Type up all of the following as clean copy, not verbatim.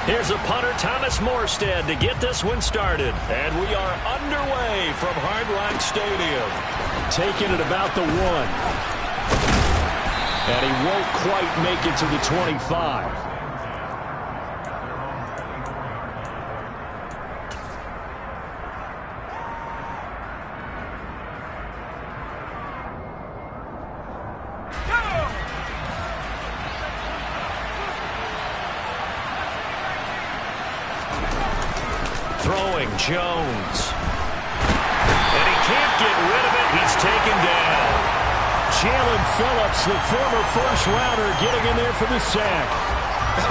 Here's a punter, Thomas Morstead, to get this one started. And we are underway from Hard Rock Stadium. Taking it about the 1. And he won't quite make it to the 25. Throwing Jones. And he can't get rid of it. He's taken down. Jalen Phillips, the former first-rounder, getting in there for the sack.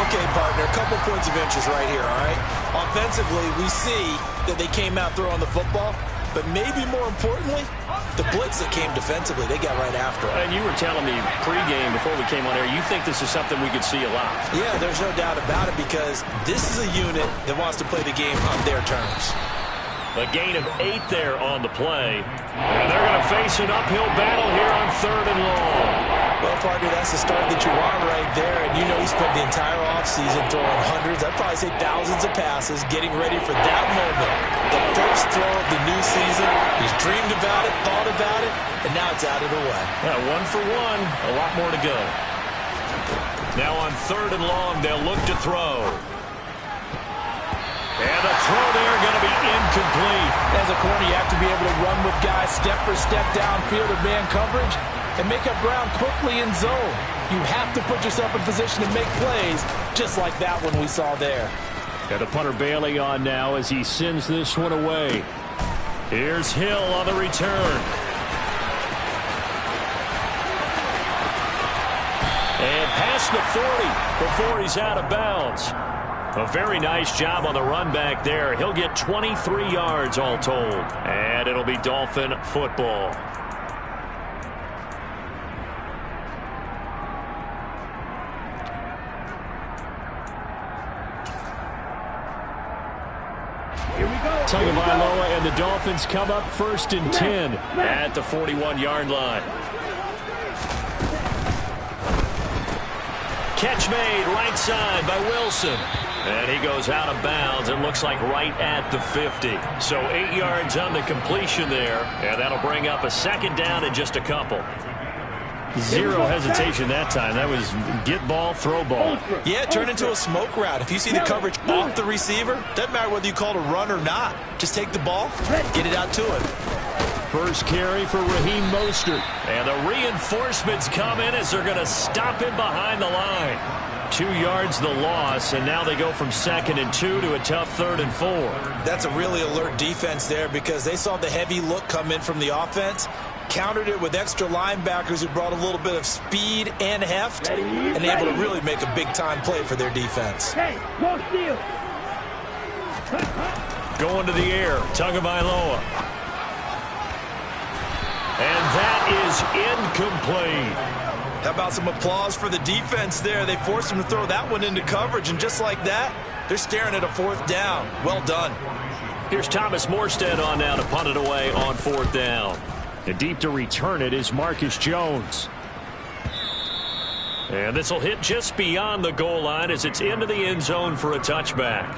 Okay, partner, a couple points of interest right here, all right? Offensively, we see that they came out throwing the football, but maybe more importantly, the blitz that came defensively, they got right after it. And you were telling me pregame before we came on air, you think this is something we could see a lot. Yeah, there's no doubt about it because this is a unit that wants to play the game on their terms. A gain of 8 there on the play. And they're going to face an uphill battle here on 3rd and long. Well, partner, that's the start that you want right there. And you know he spent the entire offseason throwing hundreds, I'd probably say thousands of passes, getting ready for that moment. The first throw of the new season. He's dreamed about it, thought about it, and now it's out of the way. Yeah, 1 for 1, a lot more to go. Now on 3rd and long, they'll look to throw. And the throw there going to be incomplete. As a corner, you have to be able to run with guys step for step downfield in man coverage and make up ground quickly in zone. You have to put yourself in position to make plays just like that one we saw there. Got the punter Bailey on now as he sends this one away. Here's Hill on the return. And past the 40 before he's out of bounds. A very nice job on the run back there. He'll get 23 yards all told. And it'll be Dolphin football. Here we go. Tagovailoa and the Dolphins come up 1st and 10 at the 41-yard line. Catch made right side by Wilson. And he goes out of bounds. It looks like right at the 50. So 8 yards on the completion there. And that'll bring up a 2nd down and just a couple. Zero hesitation that time. That was get ball, throw ball. Yeah, it turned into a smoke route. If you see the coverage off the receiver, doesn't matter whether you call it a run or not. Just take the ball, get it out to him. First carry for Raheem Mostert. And the reinforcements come in as they're going to stop him behind the line. 2 yards the loss, and now they go from 2nd and 2 to a tough 3rd and 4. That's a really alert defense there because they saw the heavy look come in from the offense, countered it with extra linebackers who brought a little bit of speed and heft, and able to really make a big-time play for their defense. Hey, go steal. Going to the air, Tagovailoa. And that is incomplete. How about some applause for the defense there? They forced him to throw that one into coverage, and just like that, they're staring at a 4th down. Well done. Here's Thomas Morstead on now to punt it away on 4th down. And deep to return it is Marcus Jones. And this will hit just beyond the goal line as it's into the end zone for a touchback.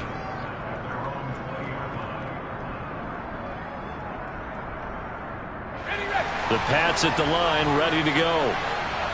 The Pats at the line, ready to go.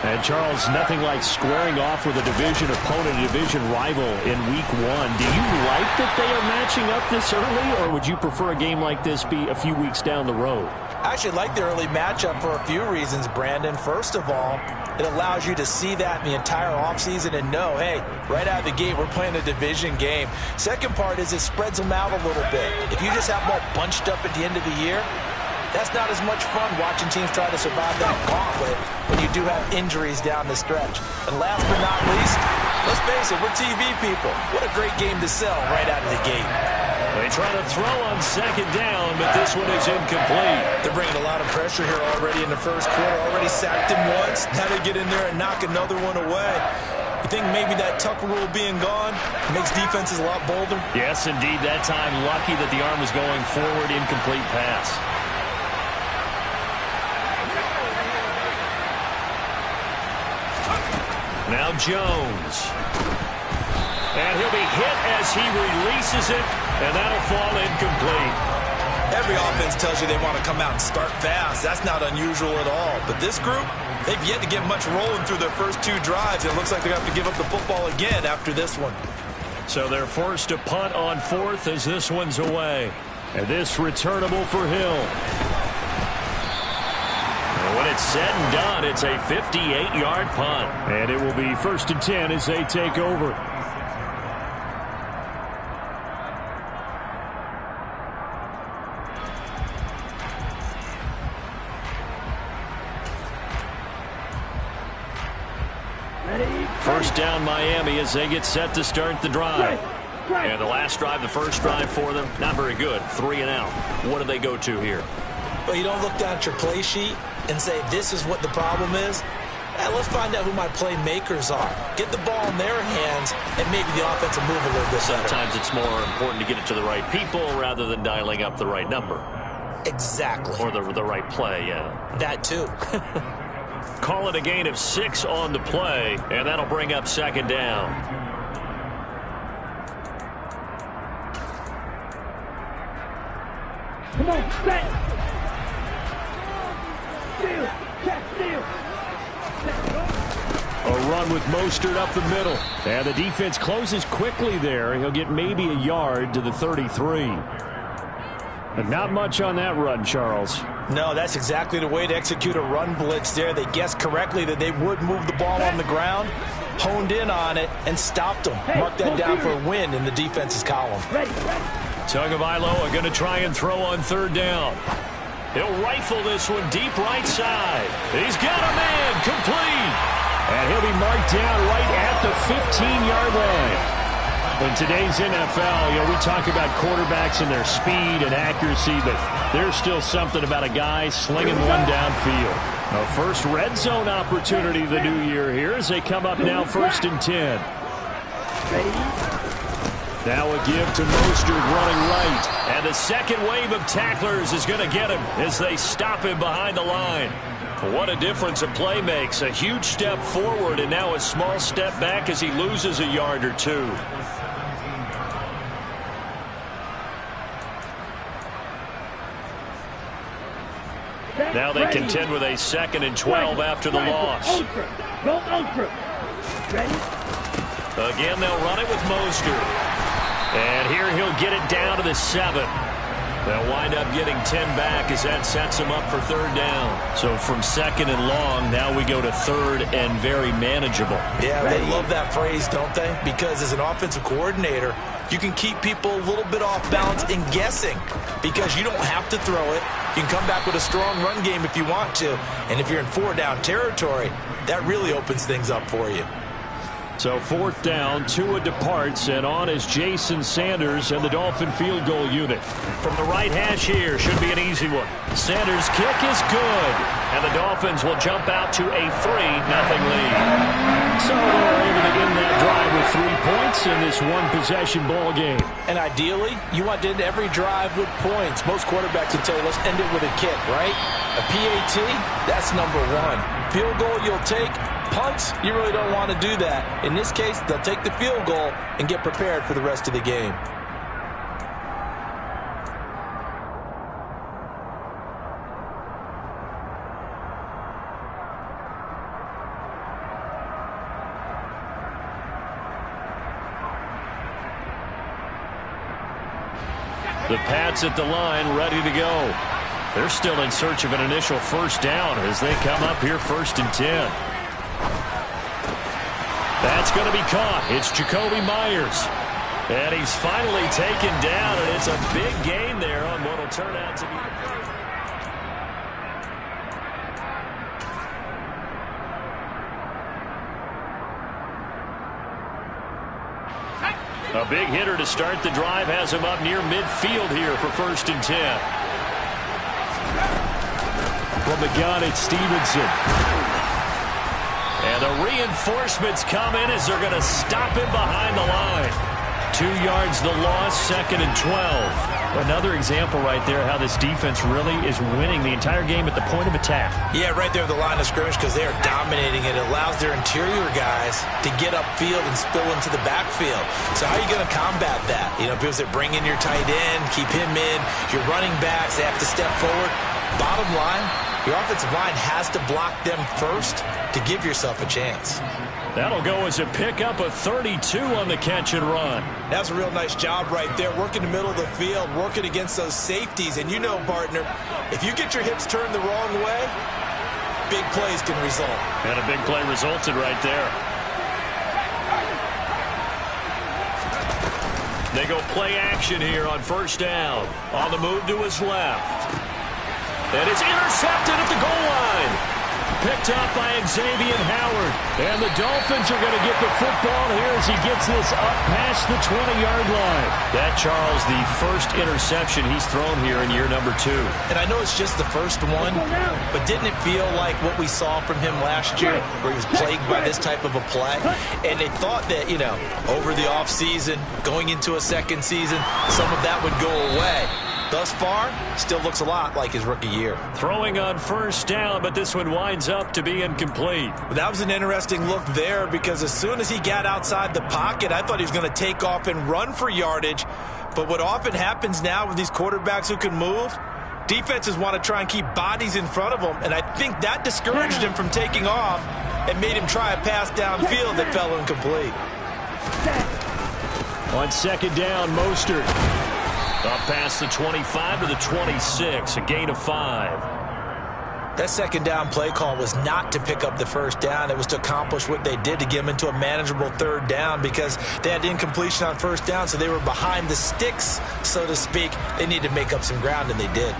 And, Charles, nothing like squaring off with a division opponent, a division rival in Week 1. Do you like that they are matching up this early, or would you prefer a game like this be a few weeks down the road? I actually like the early matchup for a few reasons, Brandon. First of all, it allows you to see that in the entire offseason and know, hey, right out of the gate, we're playing a division game. Second part is it spreads them out a little bit. If you just have them all bunched up at the end of the year, that's not as much fun watching teams try to survive that gauntlet when you do have injuries down the stretch. And last but not least, let's face it, we're TV people. What a great game to sell right out of the gate. They try to throw on 2nd down, but this one is incomplete. They're bringing a lot of pressure here already in the first quarter. Already sacked him once. Now they get in there and knock another one away. You think maybe that Tucker rule being gone makes defenses a lot bolder? Yes, indeed. That time, lucky that the arm was going forward, incomplete pass. Now Jones. And he'll be hit as he releases it, and that'll fall incomplete. Every offense tells you they want to come out and start fast. That's not unusual at all. But this group, they've yet to get much rolling through their first 2 drives. It looks like they're going to have to give up the football again after this one. So they're forced to punt on 4th as this one's away. And this returnable for Hill. And when it's said and done, it's a 58-yard punt. And it will be 1st and 10 as they take over. First down Miami as they get set to start the drive. And the last drive, the first drive for them, not very good. 3 and out. What do they go to here? Well, you don't look down at your play sheet and say, this is what the problem is. Let's find out who my playmakers are. Get the ball in their hands, and maybe the offense will move a little bit better. Sometimes it's more important to get it to the right people rather than dialing up the right number. Exactly. Or the right play, yeah. That too. Call it a gain of 6 on the play, and that'll bring up 2nd down. Come on, set. Steal, check, steal. A run with Mostert up the middle. And the defense closes quickly there. He'll get maybe a yard to the 33. But not much on that run, Charles. No, that's exactly the way to execute a run blitz there. They guessed correctly that they would move the ball on the ground, honed in on it, and stopped them. Mark that down for a win in the defense's column. Tagovailoa are going to try and throw on 3rd down. He'll rifle this one deep right side. He's got a man complete. And he'll be marked down right at the 15-yard line. In today's NFL, we talk about quarterbacks and their speed and accuracy, but there's still something about a guy slinging one downfield. A first red zone opportunity the new year here as they come up now 1st and 10. Now a give to Mostert running right. And the second wave of tacklers is going to get him as they stop him behind the line. What a difference a play makes. A huge step forward and now a small step back as he loses a yard or 2. Now they contend with a 2nd and 12 after the loss. Again, they'll run it with Mostert. And here he'll get it down to the 7. They'll wind up getting 10 back as that sets them up for 3rd down. So from 2nd and long, now we go to 3rd and very manageable. Yeah, they love that phrase, don't they? Because as an offensive coordinator, you can keep people a little bit off balance and guessing because you don't have to throw it. You can come back with a strong run game if you want to. And if you're in 4-down territory, that really opens things up for you. So 4th down, Tua departs, and on is Jason Sanders and the Dolphin field goal unit. From the right hash here, should be an easy one. Sanders' kick is good, and the Dolphins will jump out to a 3-0 lead. So they're able to end that drive with 3 points in this one-possession ball game. And ideally, you want to end every drive with points. Most quarterbacks will tell you, let's end it with a kick, right? A PAT, that's number 1. Field goal you'll take. Punts, you really don't want to do that. In this case, they'll take the field goal and get prepared for the rest of the game. The Pats at the line, ready to go. They're still in search of an initial 1st down as they come up here 1st and 10. That's going to be caught. It's Jacoby Myers. And he's finally taken down, and it's a big gain there on what will turn out to be a big hitter to start the drive. Has him up near midfield here for 1st and 10. From the gun, it's Stevenson. And the reinforcements come in as they're going to stop him behind the line. 2 yards the loss, 2nd and 12. Another example right there how this defense really is winning the entire game at the point of attack. Yeah, right there at the line of scrimmage because they are dominating it. It allows their interior guys to get upfield and spill into the backfield. So how are you going to combat that? You know, because they bring in your tight end, keep him in. Your running backs, they have to step forward. Bottom line, your offensive line has to block them first to give yourself a chance. That'll go as a pickup of 32 on the catch and run. That's a real nice job right there, working the middle of the field, working against those safeties. And you know, partner, if you get your hips turned the wrong way, big plays can result. And a big play resulted right there. They go play action here on first down. On the move to his left. And it's intercepted at the goal line. Picked up by Xavier Howard. And the Dolphins are going to get the football here as he gets this up past the 20-yard line. That, Charles, the first interception he's thrown here in year number 2. And I know it's just the first one, but didn't it feel like what we saw from him last year where he was plagued by this type of a play? And they thought that, you know, over the offseason, going into a second season, some of that would go away. Thus far, still looks a lot like his rookie year. Throwing on first down, but this one winds up to be incomplete. That was an interesting look there because as soon as he got outside the pocket, I thought he was going to take off and run for yardage. But what often happens now with these quarterbacks who can move, defenses want to try and keep bodies in front of them, and I think that discouraged him from taking off and made him try a pass downfield that fell incomplete. On second down, Mostert. Up past the 25 to the 26, a gain of 5. That second down play call was not to pick up the first down. It was to accomplish what they did to get them into a manageable third down because they had incompletion on first down, so they were behind the sticks, so to speak. They needed to make up some ground, and they did.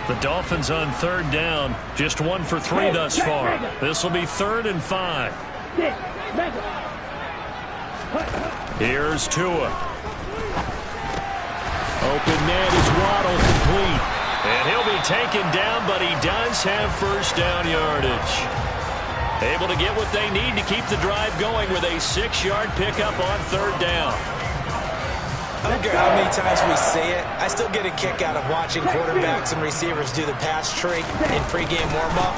The Dolphins on third down, just 1 for 3 thus far. This will be 3rd and 5. Here's Tua. Open net is Waddle, complete. And he'll be taken down, but he does have first down yardage. Able to get what they need to keep the drive going with a 6-yard pickup on third down. I don't care how many times we say it, I still get a kick out of watching quarterbacks and receivers do the pass trick in pregame warm-up.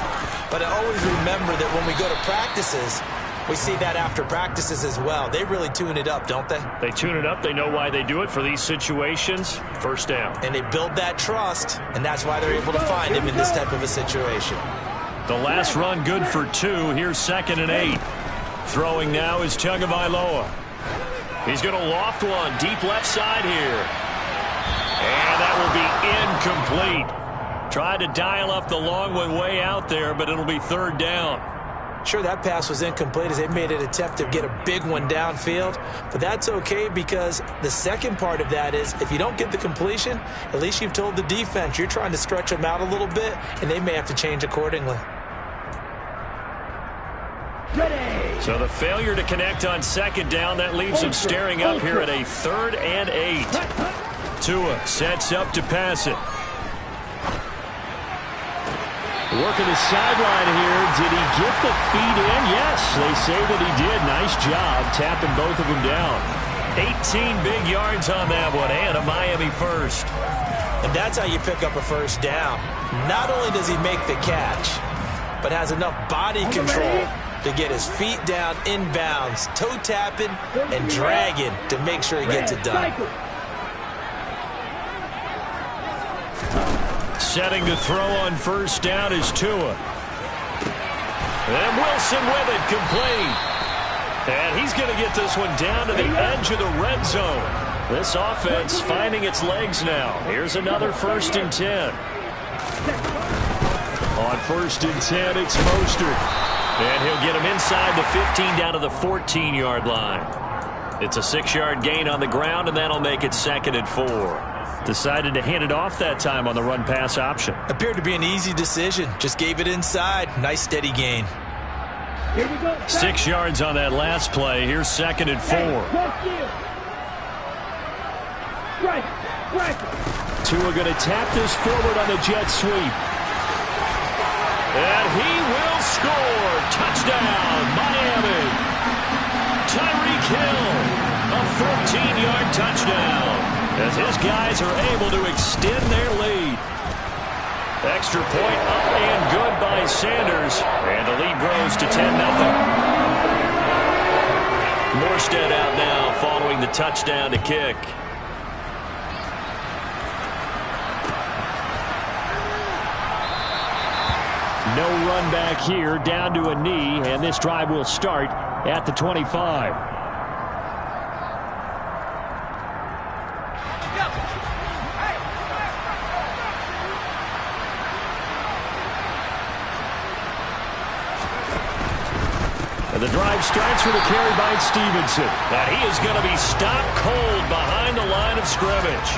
But I always remember that when we go to practices, we see that after practices as well. They really tune it up, don't they? They tune it up. They know why they do it for these situations. First down. And they build that trust, and that's why they're able to find him in this type of a situation. The last run good for 2. Here's 2nd and 8. Throwing now is Tagovailoa. He's going to loft one deep left side here. And that will be incomplete. Tried to dial up the long one way out there, but it'll be 3rd down. Sure, that pass was incomplete as they made an attempt to get a big one downfield, but that's okay because the second part of that is if you don't get the completion, at least you've told the defense you're trying to stretch them out a little bit, and they may have to change accordingly. So the failure to connect on second down, that leaves them staring up here at a 3rd and 8. Tua sets up to pass it. Working the sideline here. Did he get the feet in? Yes, they say that he did. Nice job tapping both of them down. 18 big yards on that one, and a Miami first. And that's how you pick up a first down. Not only does he make the catch, but has enough body control to get his feet down inbounds, toe tapping and dragging to make sure he gets it done. Setting to throw on first down is Tua. And Wilson with it, complete. And he's going to get this one down to the edge of the red zone. This offense finding its legs now. Here's another 1st and 10. On 1st and 10, it's Mostert. And he'll get him inside the 15 down to the 14-yard line. It's a 6-yard gain on the ground, and that'll make it 2nd and 4. Decided to hand it off that time on the run-pass option. Appeared to be an easy decision. Just gave it inside. Nice, steady gain. 6 yards on that last play. Here's 2nd and 4. Tua going to tap this forward on the jet sweep. And he will score. Touchdown, Miami. Tyreek Hill 14-yard touchdown as his guys are able to extend their lead. Extra point up and good by Sanders, and the lead grows to 10-0. Morstead out now following the touchdown to kick. No run back here, down to a knee, and this drive will start at the 25. And the drive starts with a carry by Stevenson. And he is going to be stopped cold behind the line of scrimmage.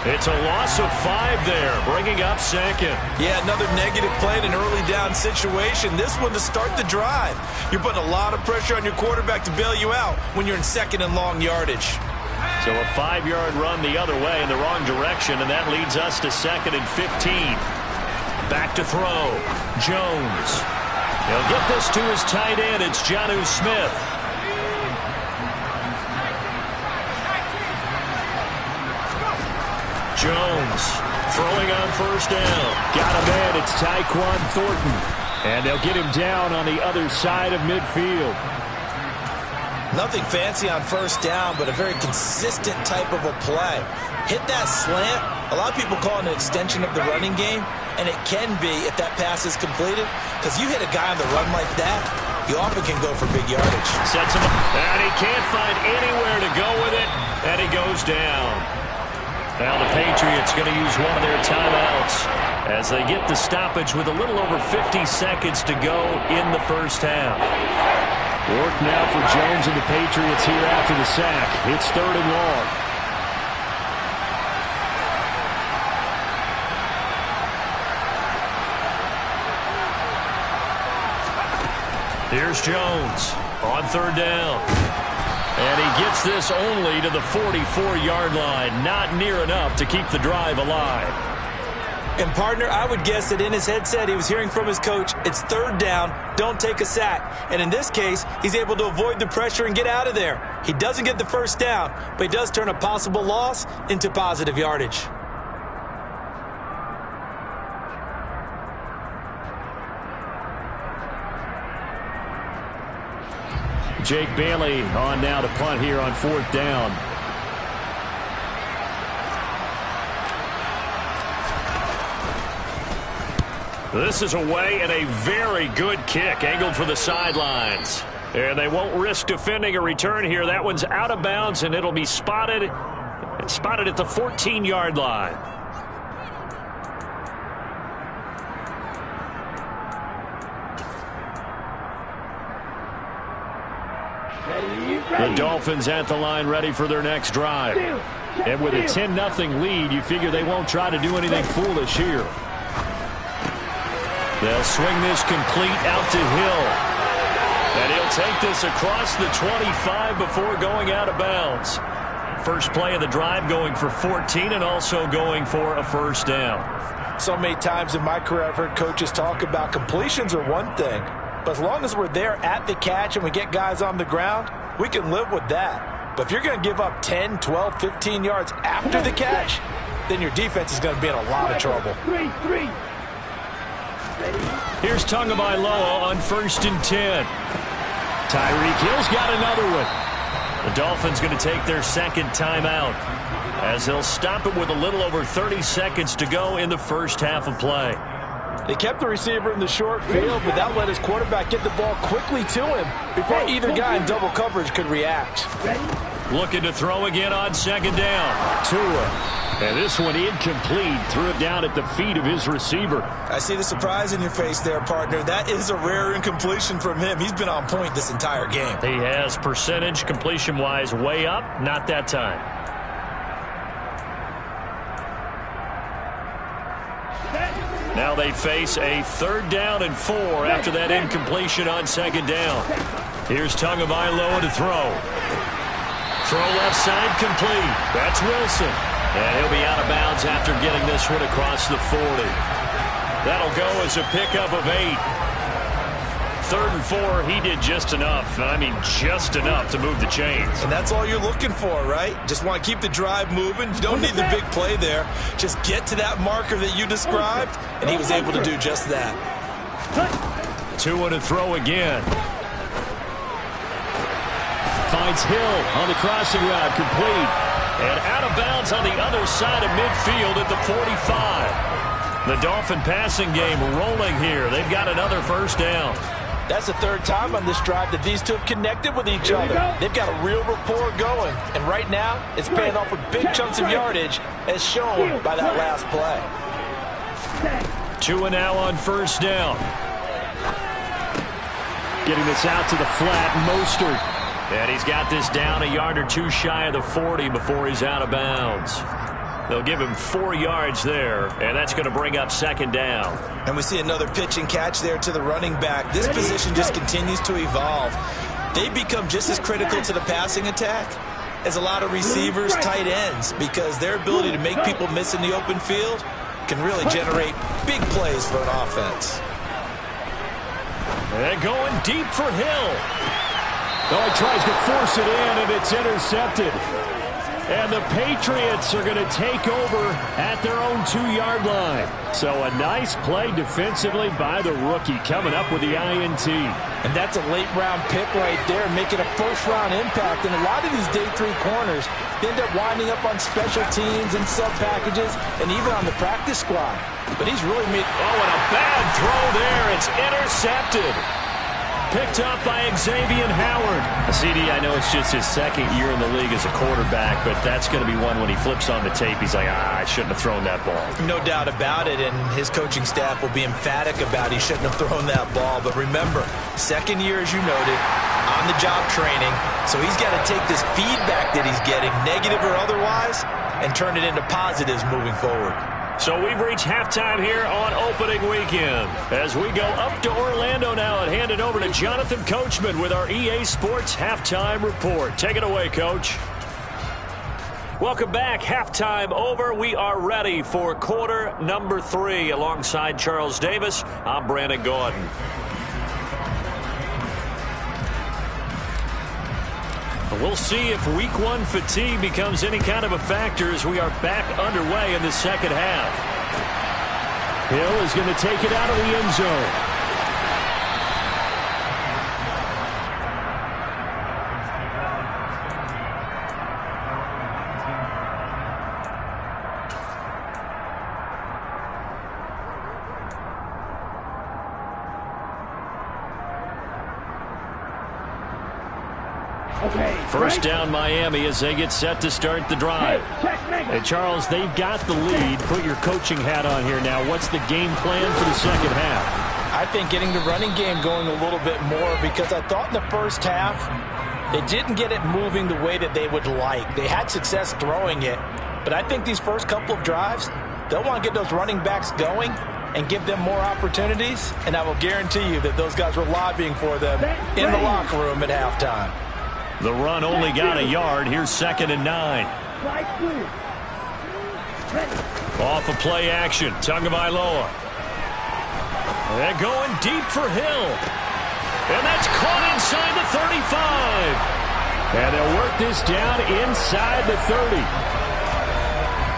It's a loss of 5 there, bringing up second. Yeah, another negative play in an early down situation. This one to start the drive. You're putting a lot of pressure on your quarterback to bail you out when you're in second and long yardage. So a 5-yard run the other way in the wrong direction, and that leads us to second and 15. Back to throw. Jones. He'll get this to his tight end. It's Jonnu Smith. Jones throwing on first down. Got him in. It's Tyquan Thornton. And they'll get him down on the other side of midfield. Nothing fancy on first down, but a very consistent type of a play. Hit that slant. A lot of people call it an extension of the running game, and it can be if that pass is completed, because you hit a guy on the run like that, you often can go for big yardage. Sets him up, and he can't find anywhere to go with it, and he goes down. Now the Patriots going to use one of their timeouts as they get the stoppage with a little over 50 seconds to go in the first half. Work now for Jones and the Patriots here after the sack. It's 3rd and long. Here's Jones on 3rd down. And he gets this only to the 44-yard line. Not near enough to keep the drive alive. And, partner, I would guess that in his headset he was hearing from his coach, it's 3rd down, don't take a sack. And in this case, he's able to avoid the pressure and get out of there. He doesn't get the first down, but he does turn a possible loss into positive yardage. Jake Bailey on now to punt here on 4th down. This is away and a very good kick angled for the sidelines. And they won't risk defending a return here. That one's out of bounds, and it'll be spotted at the 14-yard line. The Dolphins at the line ready for their next drive. And with a 10-0 lead, you figure they won't try to do anything foolish here. They'll swing this complete out to Hill. And he'll take this across the 25 before going out of bounds. First play of the drive going for 14 and also going for a first down. So many times in my career I've heard coaches talk about completions are one thing. But as long as we're there at the catch and we get guys on the ground, we can live with that. But if you're going to give up 10, 12, 15 yards after the catch, then your defense is going to be in a lot of trouble. Here's Tagovailoa on 1st and 10. Tyreek Hill's got another one. The Dolphins going to take their second timeout as they'll stop it with a little over 30 seconds to go in the first half of play. They kept the receiver in the short field, but that let his quarterback get the ball quickly to him before either guy in double coverage could react. Looking to throw again on 2nd down. Tua. And this one incomplete. Threw it down at the feet of his receiver. I see the surprise in your face there, partner. That is a rare incompletion from him. He's been on point this entire game. He has percentage completion-wise way up. Not that time. Now they face a 3rd down and 4 after that incompletion on 2nd down. Here's Tagovailoa to throw. Throw left side complete. That's Wilson. And he'll be out of bounds after getting this one across the 40. That'll go as a pickup of 8. 3rd and 4, he did just enough. I mean, just enough to move the chains. And that's all you're looking for, right? Just want to keep the drive moving. You don't need the big play there. Just get to that marker that you described, and he was able to do just that. 2 and a throw again. Finds Hill on the crossing route, complete. And out of bounds on the other side of midfield at the 45. The Dolphin passing game rolling here. They've got another first down. That's the 3rd time on this drive that these two have connected with each other. They've got a real rapport going. And right now, it's paying off with big chunks of yardage, as shown by that last play. 2 and now on first down. Getting this out to the flat, Mostert. And he's got this down a yard or 2 shy of the 40 before he's out of bounds. They'll give him 4 yards there, and that's going to bring up 2nd down. And we see another pitch and catch there to the running back. This position just continues to evolve. They become just as critical to the passing attack as a lot of receivers, tight ends, because their ability to make people miss in the open field can really generate big plays for an offense. And going deep for Hill. Oh, he tries to force it in, and it's intercepted. And the Patriots are going to take over at their own 2-yard line. So a nice play defensively by the rookie, coming up with the INT. And that's a late-round pick right there, making a first-round impact. And a lot of these day 3 corners end up winding up on special teams and sub-packages and even on the practice squad. But he's really made... Oh, and a bad throw there. It's intercepted. Picked up by Xavier Howard. CD, I know it's just his 2nd year in the league as a quarterback, but that's going to be one when he flips on the tape, he's like, I shouldn't have thrown that ball. No doubt about it, and his coaching staff will be emphatic about he shouldn't have thrown that ball. But remember, 2nd year, as you noted, on-the-job training, so he's got to take this feedback that he's getting, negative or otherwise, and turn it into positives moving forward. So we've reached halftime here on opening weekend. As we go up to Orlando now and hand it over to Jonathan Coachman with our EA Sports Halftime Report. Take it away, Coach. Welcome back. Halftime over. We are ready for quarter number 3. Alongside Charles Davis, I'm Brandon Gaudin. We'll see if week 1 fatigue becomes any kind of a factor as we are back underway in the 2nd half. Hill is going to take it out of the end zone. First down Miami as they get set to start the drive. Hey, Charles, they've got the lead. Put your coaching hat on here now. What's the game plan for the 2nd half? I think getting the running game going a little bit more, because I thought in the first half they didn't get it moving the way that they would like. They had success throwing it, but I think these first couple of drives, they'll want to get those running backs going and give them more opportunities, and I will guarantee you that those guys were lobbying for them in the locker room at halftime. The run only got a yard. Here's 2nd and 9. Off a play action. Tagovailoa. And going deep for Hill. And that's caught inside the 35. And they'll work this down inside the 30.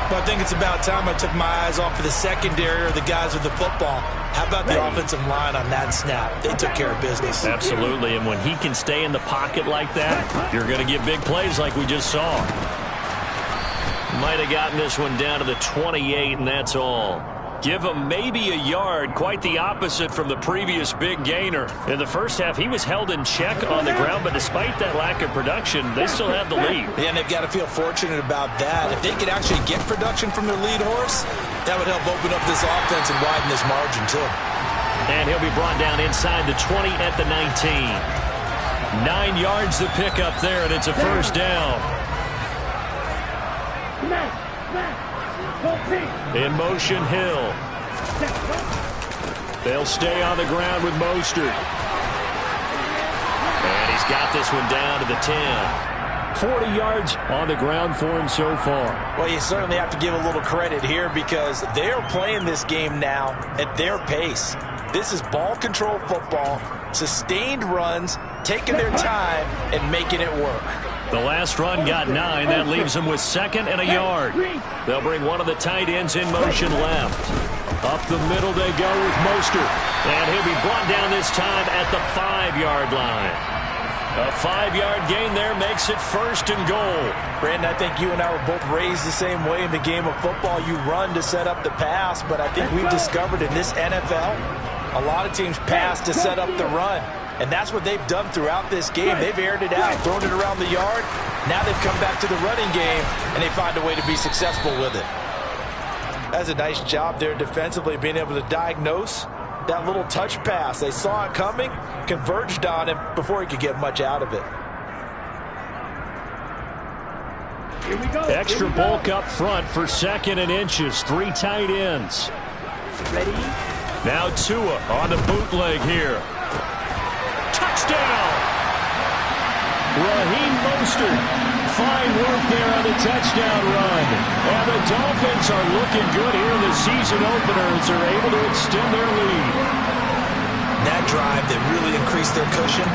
Well, I think it's about time I took my eyes off of the secondary or the guys with the football. How about the offensive line on that snap? They took care of business. Absolutely, and when he can stay in the pocket like that, you're going to get big plays like we just saw. Might have gotten this one down to the 28, and that's all. Give him maybe a yard, quite the opposite from the previous big gainer. In the first half, he was held in check on the ground, but despite that lack of production, they still have the lead. Yeah, and they've got to feel fortunate about that. If they could actually get production from their lead horse, that would help open up this offense and widen this margin, too. And he'll be brought down inside the 20 at the 19. 9 yards to pick up there, and it's a first down. In motion, Hill. They'll stay on the ground with Mostert. And he's got this one down to the 10. 40 yards on the ground for him so far. Well, you certainly have to give a little credit here because they're playing this game now at their pace. This is ball control football. sustained runs, taking their time, and making it work. The last run got 9. That leaves them with 2nd and a yard. They'll bring one of the tight ends in motion left. Up the middle they go with Mostert. And he'll be brought down this time at the 5-yard line. A 5-yard gain there makes it 1st and goal. Brandon, I think you and I were both raised the same way in the game of football. You run to set up the pass, but I think we've discovered in this NFL, a lot of teams pass to set up the run. And that's what they've done throughout this game. They've aired it out, thrown it around the yard. Now they've come back to the running game, and they find a way to be successful with it. That's a nice job there defensively, being able to diagnose that little touch pass. They saw it coming, converged on him before he could get much out of it. Here we go. Extra bulk up front for 2nd and inches. 3 tight ends. Ready? Now Tua on the bootleg here. Touchdown! Raheem Mostert. Fine work there on the touchdown run. And the Dolphins are looking good here in the season opener as they're able to extend their lead. That drive that really increased their cushion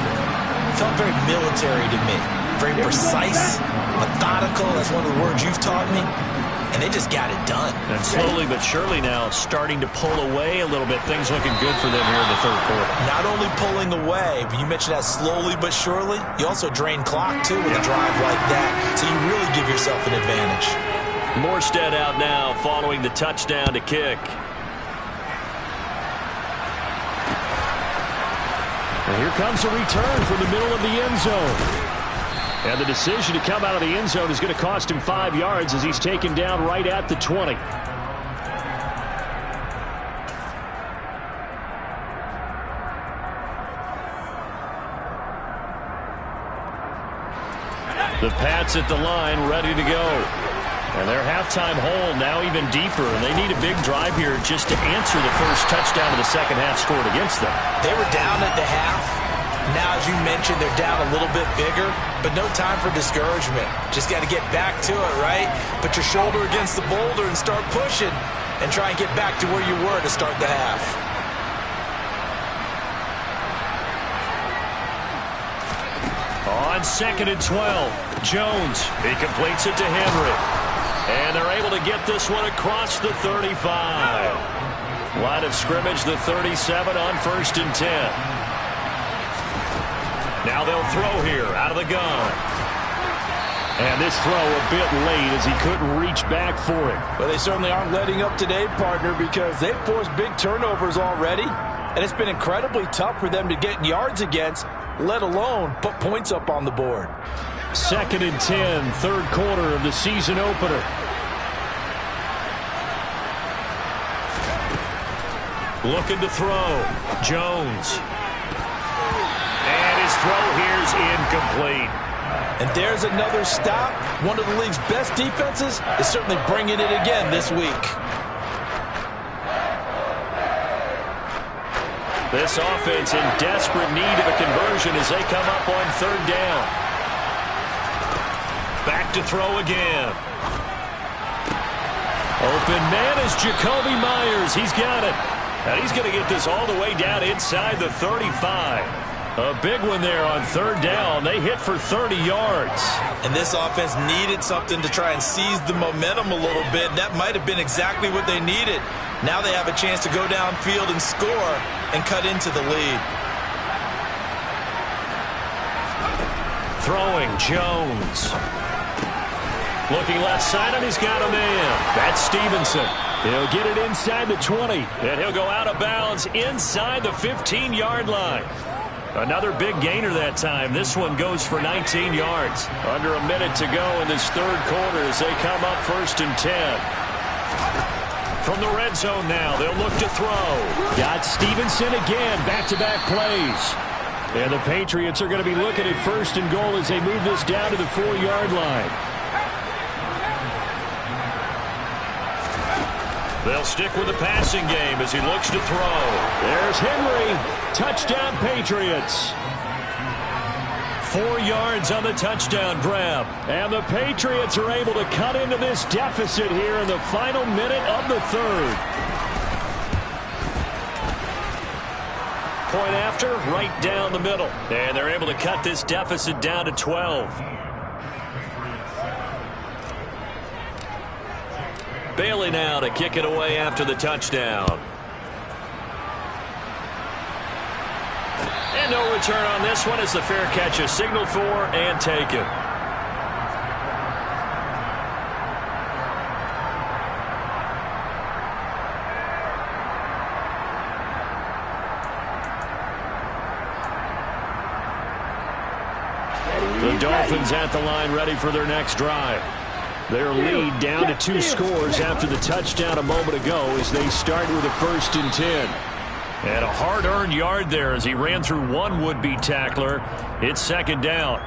felt very military to me. Very precise, methodical. That's one of the words you've taught me. And they just got it done. And slowly but surely now starting to pull away a little bit. Things looking good for them here in the 3rd quarter. Not only pulling away, but you mentioned that slowly but surely. You also drain clock, too, with a drive like that. So you really give yourself an advantage. Morstead out now following the touchdown to kick. And here comes a return from the middle of the end zone. And the decision to come out of the end zone is going to cost him 5 yards as he's taken down right at the 20. The Pats at the line ready to go. And their halftime hole now even deeper. And they need a big drive here just to answer the first touchdown of the second half scored against them. They were down at the half. Now, as you mentioned, they're down a little bit bigger, but no time for discouragement. Just got to get back to it, right? Put your shoulder against the boulder and start pushing and try and get back to where you were to start the half. On 2nd and 12, Jones. He completes it to Henry. And they're able to get this one across the 35. Line of scrimmage, the 37 on 1st and 10. Now they'll throw here out of the gun. And this throw a bit late as he couldn't reach back for it. But they certainly aren't letting up today, partner, because they've forced big turnovers already. And it's been incredibly tough for them to get yards against, let alone put points up on the board. 2nd and 10, 3rd quarter of the season opener. Looking to throw. Jones. And his throw here's incomplete. And there's another stop. One of the league's best defenses is certainly bringing it again this week. This offense in desperate need of a conversion as they come up on 3rd down. Back to throw again. Open man is Jacoby Myers. He's got it. And he's going to get this all the way down inside the 35. A big one there on 3rd down. They hit for 30 yards. And this offense needed something to try and seize the momentum a little bit. And that might have been exactly what they needed. Now they have a chance to go downfield and score and cut into the lead. Throwing Jones. Looking left side, and he's got a man. That's Stevenson. He'll get it inside the 20. And he'll go out of bounds inside the 15-yard line. Another big gainer that time. This one goes for 19 yards. Under a minute to go in this 3rd quarter as they come up 1st and 10. From the red zone now, they'll look to throw. Got Stevenson again, back-to-back plays. And the Patriots are going to be looking at 1st and goal as they move this down to the 4-yard line. They'll stick with the passing game as he looks to throw. There's Henry. Touchdown, Patriots. 4 yards on the touchdown grab. And the Patriots are able to cut into this deficit here in the final minute of the 3rd. point after, right down the middle. And they're able to cut this deficit down to 12. Bailey now to kick it away after the touchdown. And no return on this one as the fair catch is signaled for and taken. The Dolphins at the line ready for their next drive. Their lead down to 2 scores after the touchdown a moment ago as they start with a 1st and 10. And a hard-earned yard there as he ran through one would-be tackler. It's 2nd down.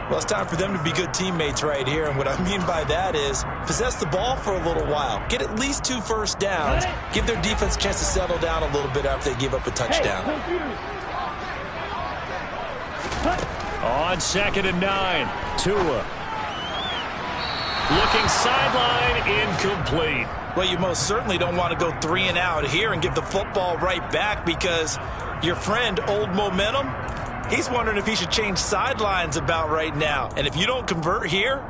Well, it's time for them to be good teammates right here. And what I mean by that is possess the ball for a little while. Get at least 2 first downs. Give their defense a chance to settle down a little bit after they give up a touchdown. On 2nd and 9, Tua. Looking sideline, incomplete. Well, you most certainly don't want to go 3 and out here and give the football right back because your friend, Old Momentum, he's wondering if he should change sidelines about right now. And if you don't convert here,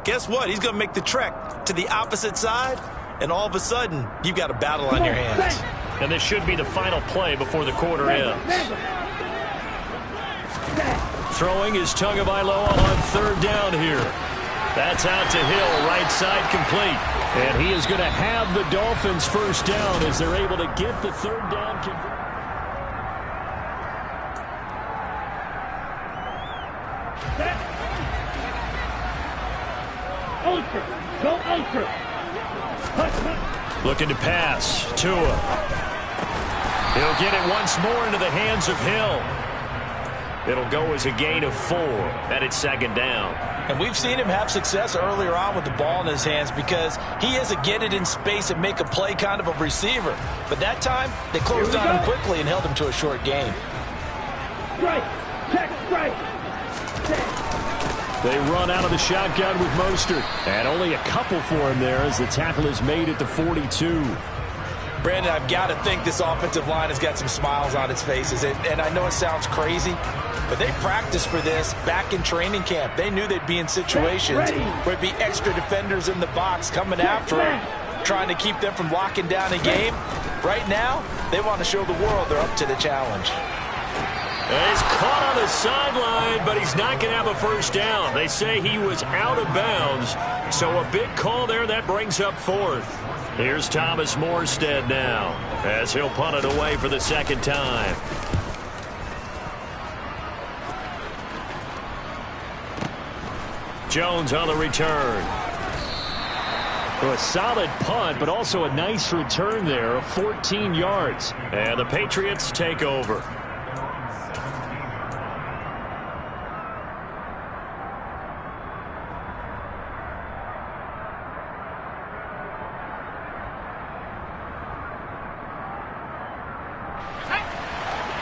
guess what? He's going to make the trek to the opposite side, and all of a sudden, you've got a battle on your hands. And this should be the final play before the quarter ends. Throwing is Tagovailoa on 3rd down here. That's out to Hill, right side complete. And he is going to have the Dolphins' 1st down as they're able to get the 3rd down. Ultra. Go ultra. Looking to pass. Tua. He'll get it once more into the hands of Hill. It'll go as a gain of 4. And it's 2nd down. And we've seen him have success earlier on with the ball in his hands because he is a get it in space and make a play kind of a receiver. But that time, they closed on him quickly and held him to a short gain. Strike. Check strike. They run out of the shotgun with Mostert. And only a couple for him there as the tackle is made at the 42. Brandon, I've got to think this offensive line has got some smiles on its faces. And I know it sounds crazy, but they practiced for this back in training camp. They knew they'd be in situations where it'd be extra defenders in the box coming after them, trying to keep them from locking down a game. Right now, they want to show the world they're up to the challenge. He's caught on the sideline, but he's not going to have a 1st down. They say he was out of bounds, so a big call there that brings up 4th. Here's Thomas Morstead now as he'll punt it away for the 2nd time. Jones on the return. A solid punt, but also a nice return there of 14 yards. And the Patriots take over.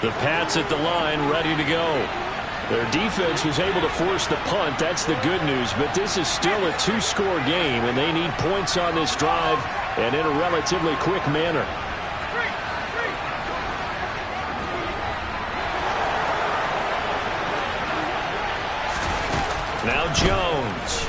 The Pats at the line ready to go. Their defense was able to force the punt. That's the good news. But this is still a 2-score game, and they need points on this drive and in a relatively quick manner. Now Jones.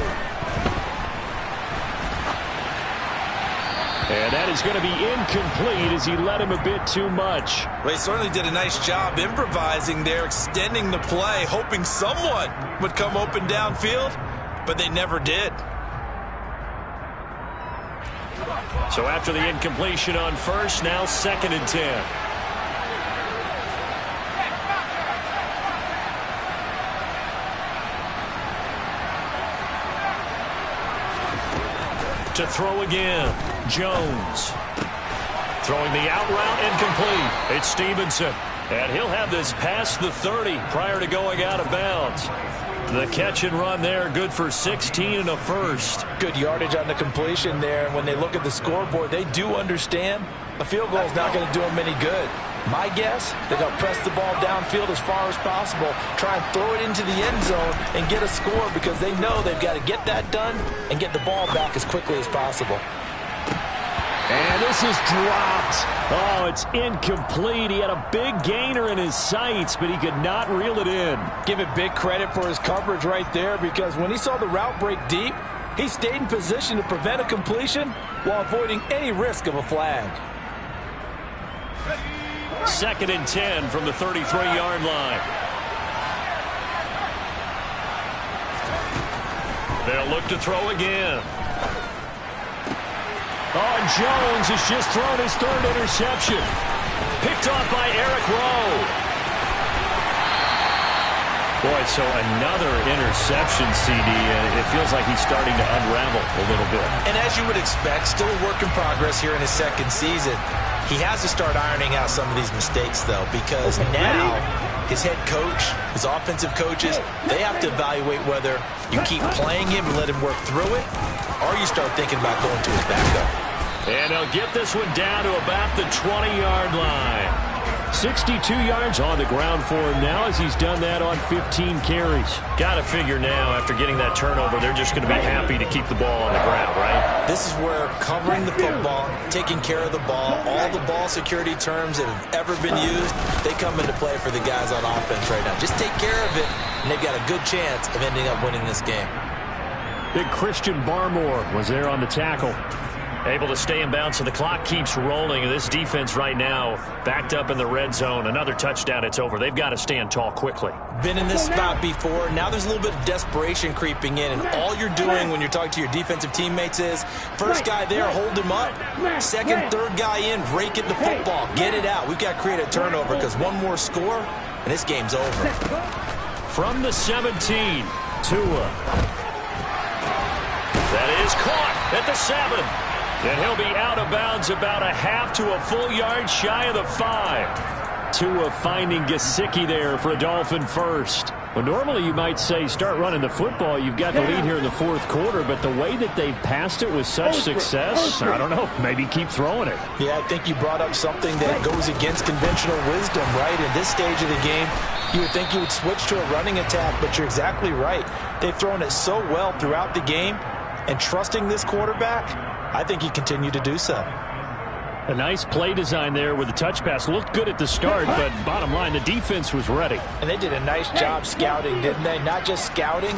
And that is going to be incomplete as he led him a bit too much. Well, he certainly did a nice job improvising there, extending the play, hoping someone would come open downfield, but they never did. So after the incompletion on 1st, now 2nd and 10. To throw again. Jones. Throwing the out route incomplete. It's Stevenson. And he'll have this past the 30 prior to going out of bounds. The catch and run there, good for 16 and a 1st. Good yardage on the completion there. And when they look at the scoreboard, they do understand a field goal is not going to do them any good. My guess, they're going to press the ball downfield as far as possible, try and throw it into the end zone and get a score because they know they've got to get that done and get the ball back as quickly as possible. And this is dropped. Oh, it's incomplete. He had a big gainer in his sights, but he could not reel it in. Give it big credit for his coverage right there, because when he saw the route break deep, he stayed in position to prevent a completion while avoiding any risk of a flag. 2nd and 10 from the 33-yard line. They'll look to throw again. Oh, and Jones has just thrown his 3rd interception. Picked off by Eric Rowe. Boy, so another interception, CD. It feels like he's starting to unravel a little bit. And as you would expect, still a work in progress here in his 2nd season. He has to start ironing out some of these mistakes, though, because now his head coach, his offensive coaches, they have to evaluate whether you keep playing him and let him work through it, or you start thinking about going to his backup. And they'll get this one down to about the 20-yard line. 62 yards on the ground for him now, as he's done that on 15 carries. Got to figure now, after getting that turnover, they're just going to be happy to keep the ball on the ground, right? This is where covering the football, taking care of the ball, all the ball security terms that have ever been used, they come into play for the guys on offense right now. Just take care of it, and they've got a good chance of ending up winning this game. Big Christian Barmore was there on the tackle. Able to stay in bounds, so the clock keeps rolling. And this defense right now backed up in the red zone. Another touchdown, it's over. They've got to stand tall quickly. Been in this spot before. Now there's a little bit of desperation creeping in. And all you're doing when you're talking to your defensive teammates is, first guy there, hold him up. Second, third guy in, rake at the football. Get it out. We've got to create a turnover, because one more score, and this game's over. From the 17, Tua. That is caught at the 7. And he'll be out of bounds about a half to a full yard shy of the 5. Tua finding Gesicki there for a Dolphin first. Well, normally you might say start running the football. You've got the lead here in the 4th quarter, but the way that they've passed it with such success, I don't know, maybe keep throwing it. Yeah, I think you brought up something that goes against conventional wisdom, right? In this stage of the game, you would think you would switch to a running attack, but you're exactly right. They've thrown it so well throughout the game, and trusting this quarterback, I think he continued to do so. A nice play design there with the touch pass. Looked good at the start, but bottom line, the defense was ready. And they did a nice job scouting, didn't they? Not just scouting,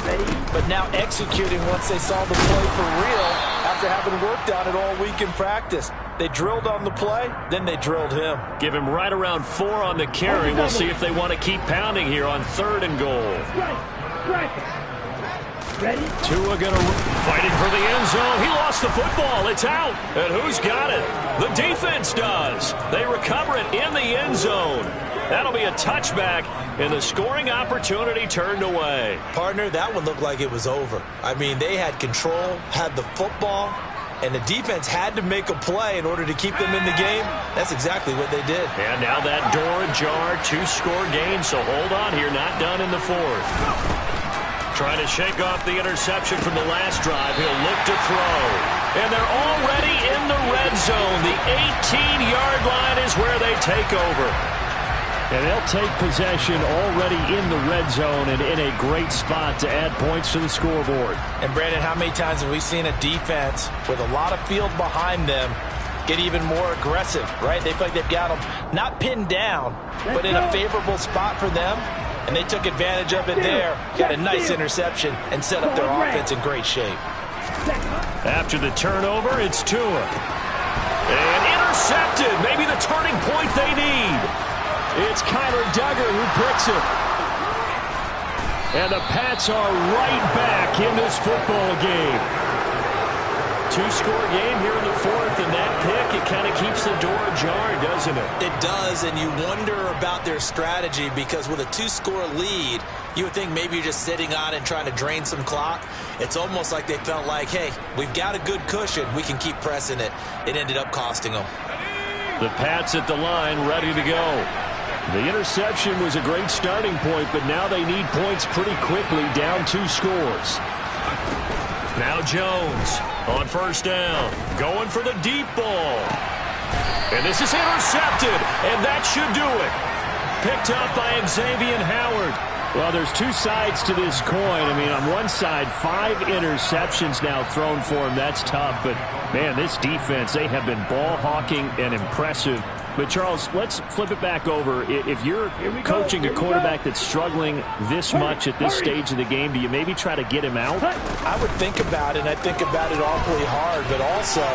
but now executing once they saw the play for real after having worked on it all week in practice. They drilled on the play, then they drilled him. Give him right around 4 on the carry. We'll see if they want to keep pounding here on 3rd and goal. Tua fighting for the end zone. He lost the football. It's out. And who's got it? The defense does. They recover it in the end zone. That'll be a touchback, and the scoring opportunity turned away. Partner, that one looked like it was over. I mean, they had control, had the football, and the defense had to make a play in order to keep them in the game. That's exactly what they did. And now that door ajar, 2-score game, so hold on here. Not done in the 4th. Trying to shake off the interception from the last drive. He'll look to throw. And they're already in the red zone. The 18-yard line is where they take over. And they'll take possession already in the red zone and in a great spot to add points to the scoreboard. And, Brandon, how many times have we seen a defense with a lot of field behind them get even more aggressive, right? They feel like they've got them not pinned down, but in a favorable spot for them. And they took advantage of it there, got a nice interception, and set up their offense in great shape. After the turnover, it's Tua. And intercepted, maybe the turning point they need. It's Kyler Duggar who picks it. And the Pats are right back in this football game. 2-score game here in the 4th, and that pick, it kind of keeps the door ajar, doesn't it? It does, and you wonder about their strategy, because with a 2-score lead, you would think maybe you're just sitting on and trying to drain some clock. It's almost like they felt like, hey, we've got a good cushion. We can keep pressing it. It ended up costing them. The Pats at the line, ready to go. The interception was a great starting point, but now they need points pretty quickly, down 2 scores. Now Jones on 1st down, going for the deep ball. And this is intercepted, and that should do it. Picked up by Xavier Howard. Well, there's two sides to this coin. I mean, on one side, 5 interceptions now thrown for him. That's tough. But, man, this defense, they have been ball hawking and impressive. But, Charles, let's flip it back over. If you're coaching a quarterback that's struggling this much at this stage of the game, do you maybe try to get him out? I would think about it, and I think about it awfully hard. But also,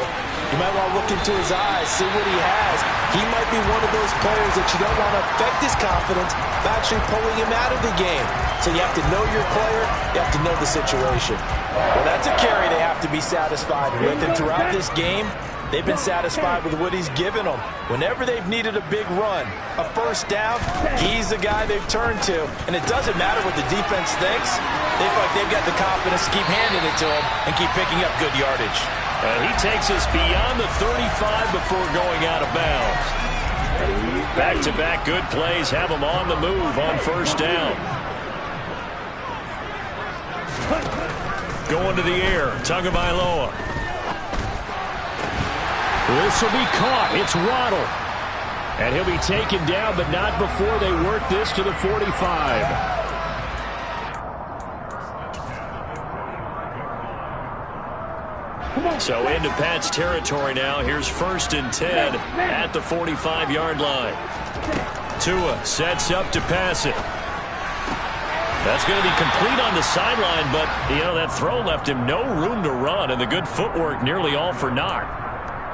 you might want to look into his eyes, see what he has. He might be one of those players that you don't want to affect his confidence by actually pulling him out of the game. So you have to know your player. You have to know the situation. Well, that's a carry they have to be satisfied with. And throughout this game, they've been satisfied with what he's given them. Whenever they've needed a big run, a first down, he's the guy they've turned to. And it doesn't matter what the defense thinks. They feel like they've got the confidence to keep handing it to him and keep picking up good yardage. And he takes us beyond the 35 before going out of bounds. Back-to-back good plays have him on the move on first down. Going to the air, Tagovailoa. This will be caught. It's Waddle. And he'll be taken down, but not before they work this to the 45. So into Pat's territory now. Here's 1st and 10 at the 45-yard line. Tua sets up to pass it. That's going to be complete on the sideline, but, you know, that throw left him no room to run, and the good footwork nearly all for naught.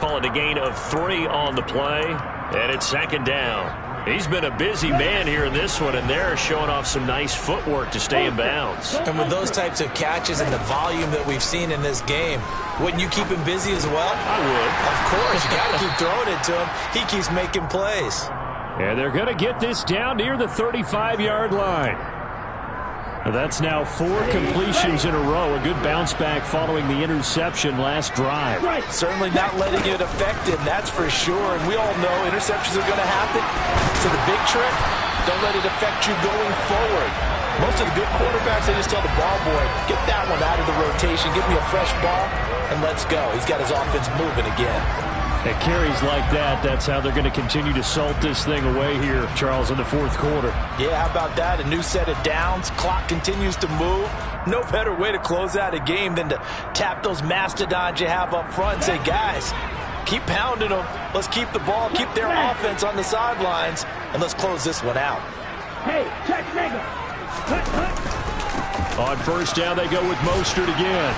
Call it a gain of 3 on the play, and it's 2nd down. He's been a busy man here in this one, and they're showing off some nice footwork to stay in bounds. And with those types of catches and the volume that we've seen in this game, wouldn't you keep him busy as well? I would. Of course. You got to keep throwing it to him. He keeps making plays. And they're going to get this down near the 35-yard line. That's now 4 completions in a row. A good bounce back following the interception last drive. Certainly not letting it affect him, that's for sure. And we all know interceptions are going to happen. So the big trick, don't let it affect you going forward. Most of the good quarterbacks, they just tell the ball boy, get that one out of the rotation, give me a fresh ball, and let's go. He's got his offense moving again. At carries like that, that's how they're going to continue to salt this thing away here, Charles, in the 4th quarter. Yeah, how about that? A new set of downs. Clock continues to move. No better way to close out a game than to tap those mastodons you have up front and say, guys, keep pounding them. Let's keep the ball, keep their offense on the sidelines, and let's close this one out. Hey, check Mega. On first down, they go with Mostert again.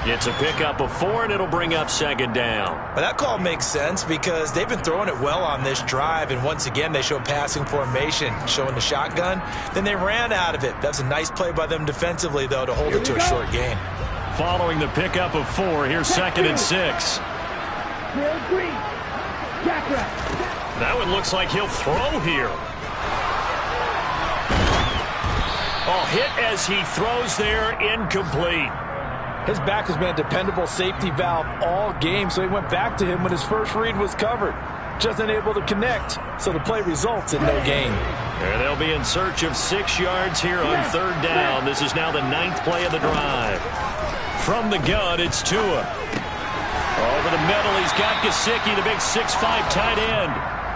It's a pickup of 4, and it'll bring up 2nd down. Well, that call makes sense because they've been throwing it well on this drive, and once again, they show passing formation, showing the shotgun. Then they ran out of it. That's a nice play by them defensively, though, to hold it to a short gain. Following the pickup of 4, here's 2nd and 6. That one looks like he'll throw here. Oh, hit as he throws there, incomplete. His back has been a dependable safety valve all game, so he went back to him when his first read was covered. Just unable to connect, so the play results in no gain. And they'll be in search of 6 yards here on 3rd down. This is now the 9th play of the drive. From the gun, it's Tua. Over the middle, he's got Gesicki, the big 6'5" tight end.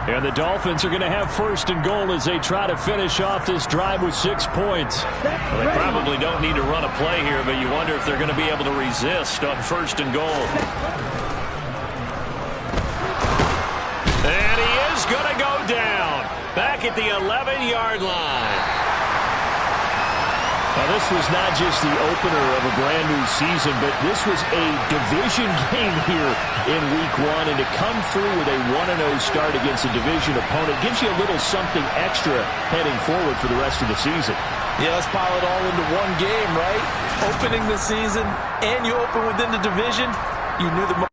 And the Dolphins are going to have 1st and goal as they try to finish off this drive with 6 points. Well, they probably don't need to run a play here, but you wonder if they're going to be able to resist on 1st and goal. And he is going to go down back at the 11-yard line. Now, this was not just the opener of a brand-new season, but this was a division game here in Week 1. And to come through with a 1-0 start against a division opponent gives you a little something extra heading forward for the rest of the season. Yeah, let's pile it all into one game, right? Opening the season, and you open within the division. You knew the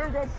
we go.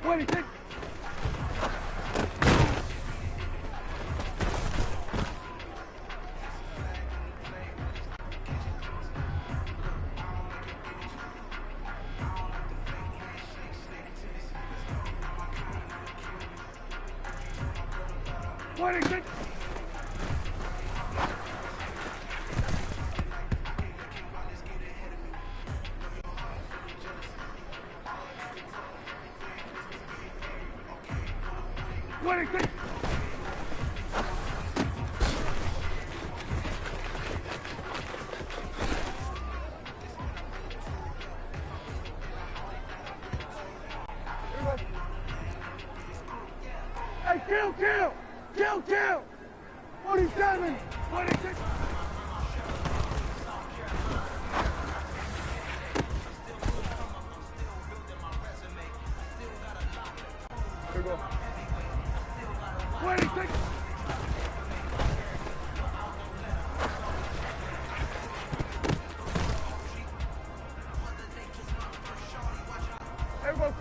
What do you think? What do you think? What do you think? Hey, kill! 47! What do you think? Here we go. What do you think? There we go.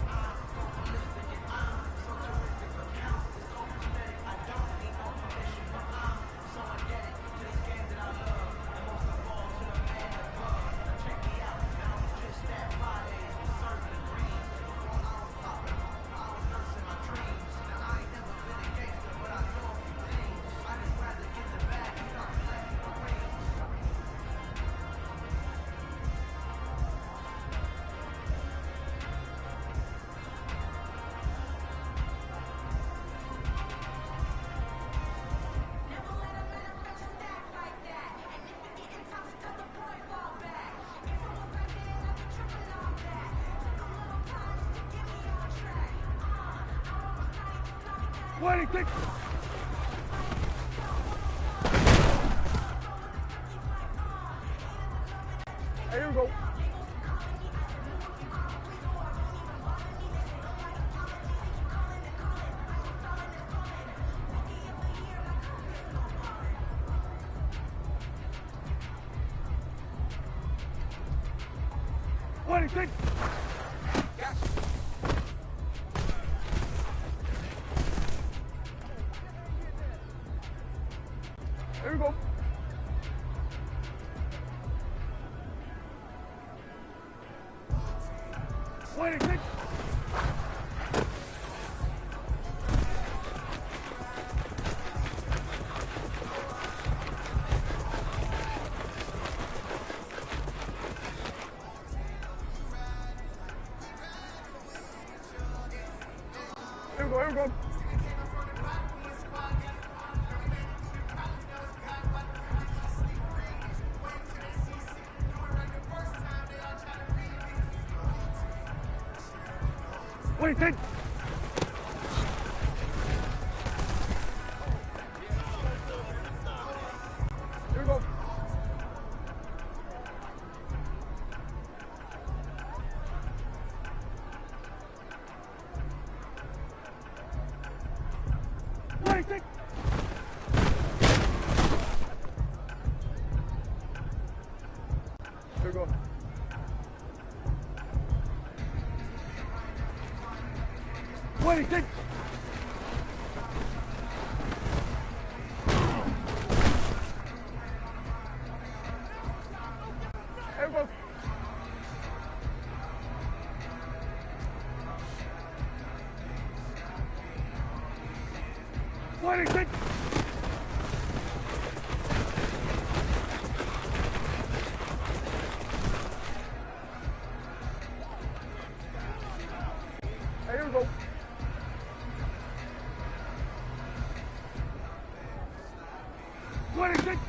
What do you think? Here we go. What do you think? Here we go. What do you think? Here we go, here we go. What do you think? go. 26. There we go. 26. There we go. 26.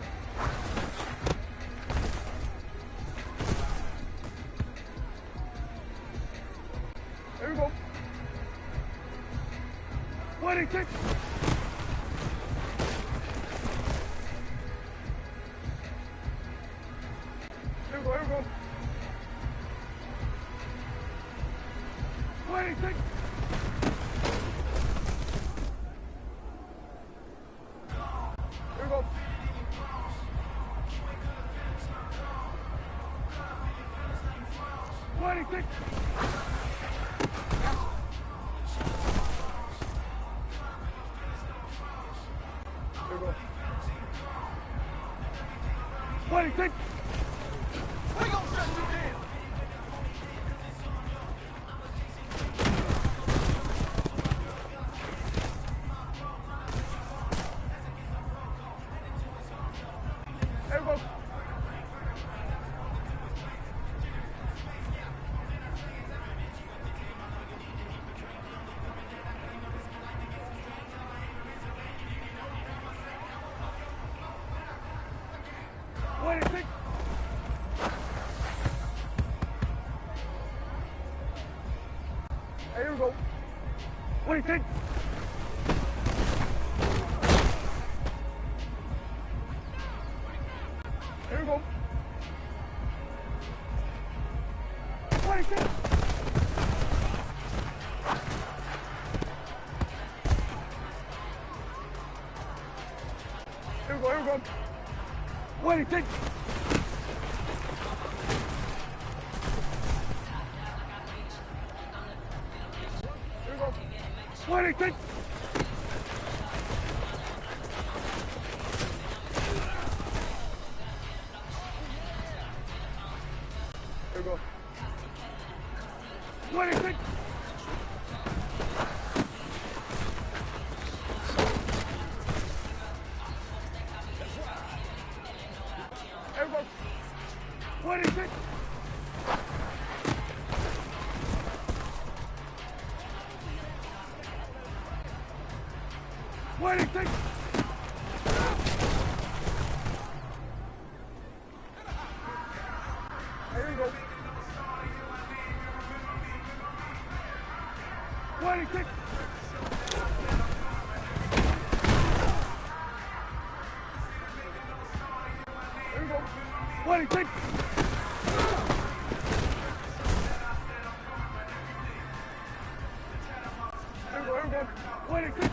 There we go. 26. There we go, there we go. 26. There we go. 26. There we go. 26. We gonna shut you down. There we go. 26. There we go. 26. There we go. 26. There we go, there we go. 26. There we go. 26. There we go. 26. There we go. 26. There we go. 26. There we go. 26. There we go, there we go. 26.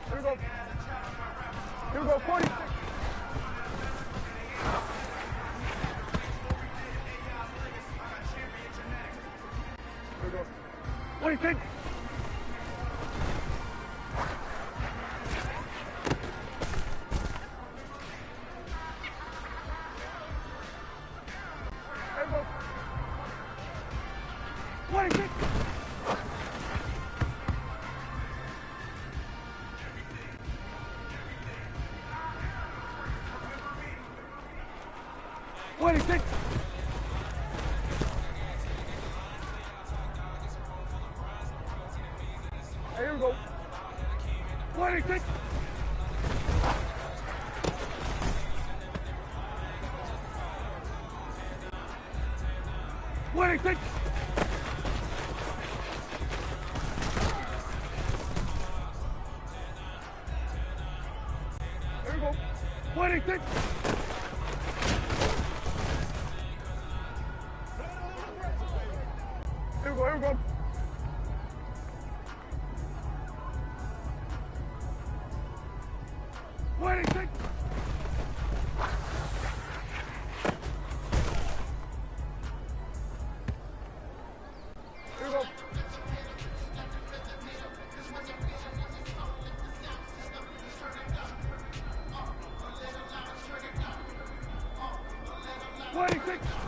Here we go. Here we go, 46. Here we go. 26. There we go. 26. Here we go. 26. There we go. 26. Here we go. 26.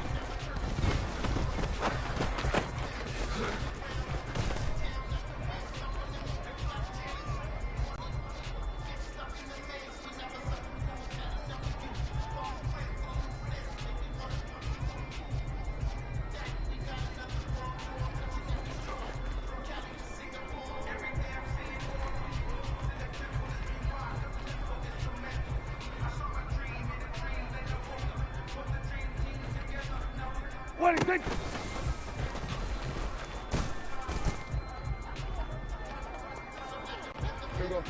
Here we go.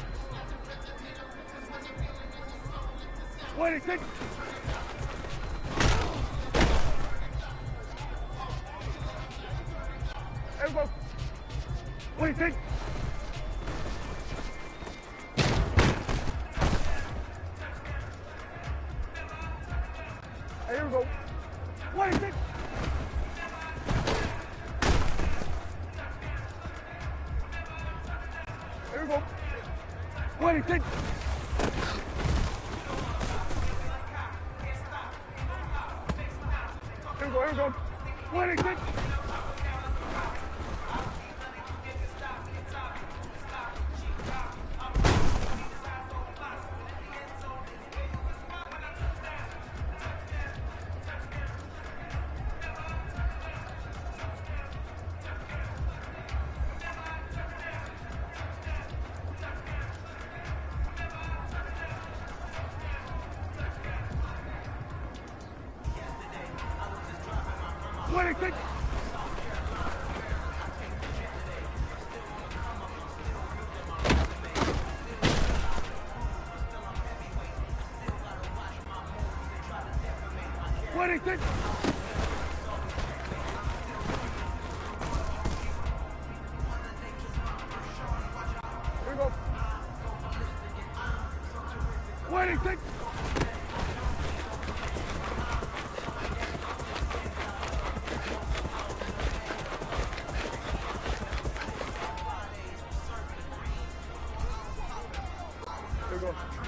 26. There we go. 26. Here we go. 26. Here we go. 26. Here we go, here we go. 26. Here we go. 26. Here we go.